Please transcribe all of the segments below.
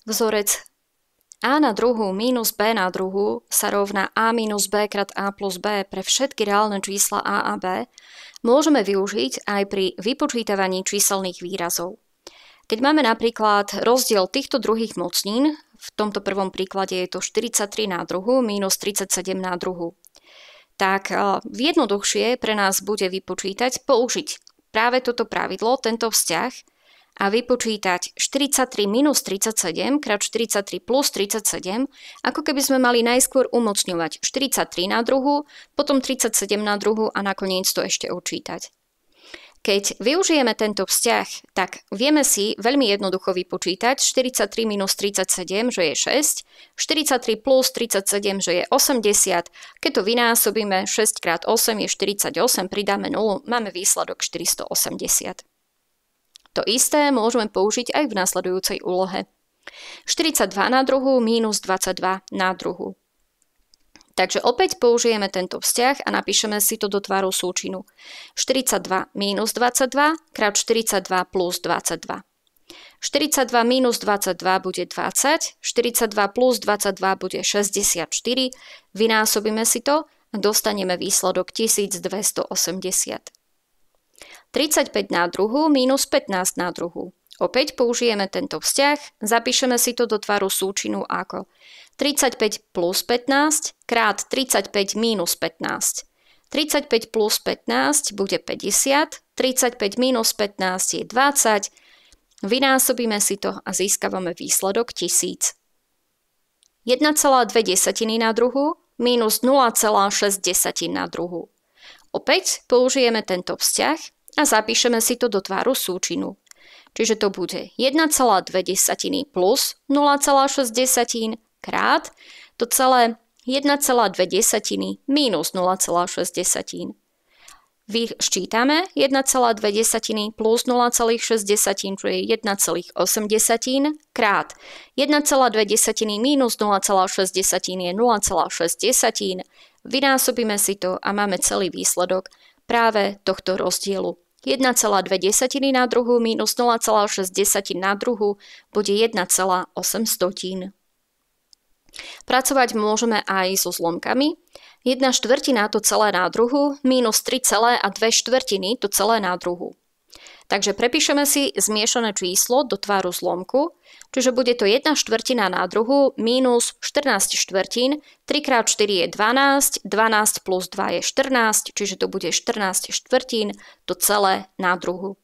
Vzorec a na druhú minus b na druhú sa rovná a minus b krát a plus b pre všetky reálne čísla a b môžeme využiť aj pri vypočítavaní číselných výrazov. Keď máme napríklad rozdiel týchto druhých mocnín, v tomto prvom príklade je to 43 na druhú minus 37 na druhú, tak jednoduchšie pre nás bude použiť práve toto pravidlo, tento vzťah a vypočítať 43 minus 37 krát 43 plus 37, ako keby sme mali najskôr umocňovať 43 na druhú, potom 37 na druhú a nakoniec to ešte odčítať. Keď využijeme tento vzťah, tak vieme si veľmi jednoducho vypočítať 43 minus 37, že je 6, 43 plus 37, že je 80, keď to vynásobíme 6 krát 8 je 48, pridáme 0, máme výsledok 480. To isté môžeme použiť aj v nasledujúcej úlohe. 42 na druhú minus 22 na druhú. Takže opäť použijeme tento vzťah a napíšeme si to do tvaru súčinu. 42 minus 22 krát 42 plus 22. 42 minus 22 bude 20, 42 plus 22 bude 64, vynásobíme si to a dostaneme výsledok 1280. 35 na druhú minus 15 na druhú. Opäť použijeme tento vzťah, zapíšeme si to do tvaru súčinu ako 35 plus 15 krát 35 minus 15. 35 plus 15 bude 50, 35 minus 15 je 20, vynásobíme si to a získavame výsledok 1000. 1,2 na druhú minus 0,6 na druhú. Opäť použijeme tento vzťah a zapíšeme si to do tvaru súčinu. Čiže to bude 1,2 plus 0,6 krát to celé 1,2 minus 0,6. Vyščítame 1,2 plus 0,6, čo je 1,8 krát 1,2 minus 0,6 je 0,6. Vynásobíme si to a máme celý výsledok práve tohto rozdielu. 1,2 na druhú minus 0,6 na druhú bude 1,8. Pracovať môžeme aj so zlomkami. 1/4 to celé na druhú minus 3,2 to celé na druhú. Takže prepíšeme si zmiešané číslo do tvaru zlomku, čiže bude to 1/4 na druhú minus 14/4, 3 krát 4 je 12, 12 plus 2 je 14, čiže to bude 14/4, to celé na druhú.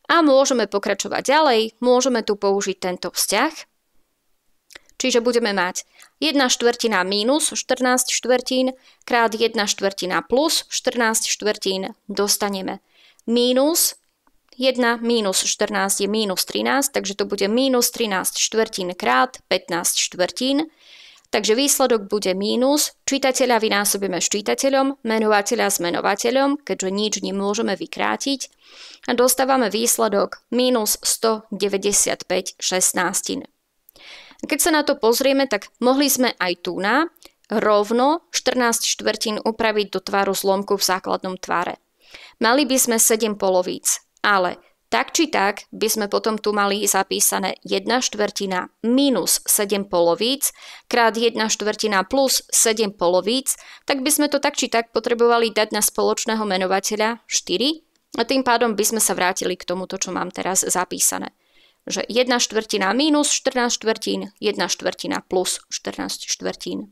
A môžeme pokračovať ďalej, môžeme tu použiť tento vzťah, čiže budeme mať 1/4 minus 14/4 krát 1/4 plus 14/4 dostaneme minus 1 minus 14 je minus 13, takže to bude minus 13/4 krát 15/4. Takže výsledok bude mínus, čítateľa vynásobíme s čítateľom, menovateľa s menovateľom, keďže nič nemôžeme vykrátiť. A dostávame výsledok minus 195/16. Keď sa na to pozrieme, tak mohli sme aj tu rovno 14/4 upraviť do tvaru zlomku v základnom tvare. Mali by sme 7 polovíc. Ale tak či tak by sme potom tu mali zapísané 1/4 minus 7 polovíc krát 1/4 plus 7 polovíc, tak by sme to tak či tak potrebovali dať na spoločného menovateľa 4 a tým pádom by sme sa vrátili k tomuto, čo mám teraz zapísané. Že 1/4 minus 14/4, 1/4 plus 14/4.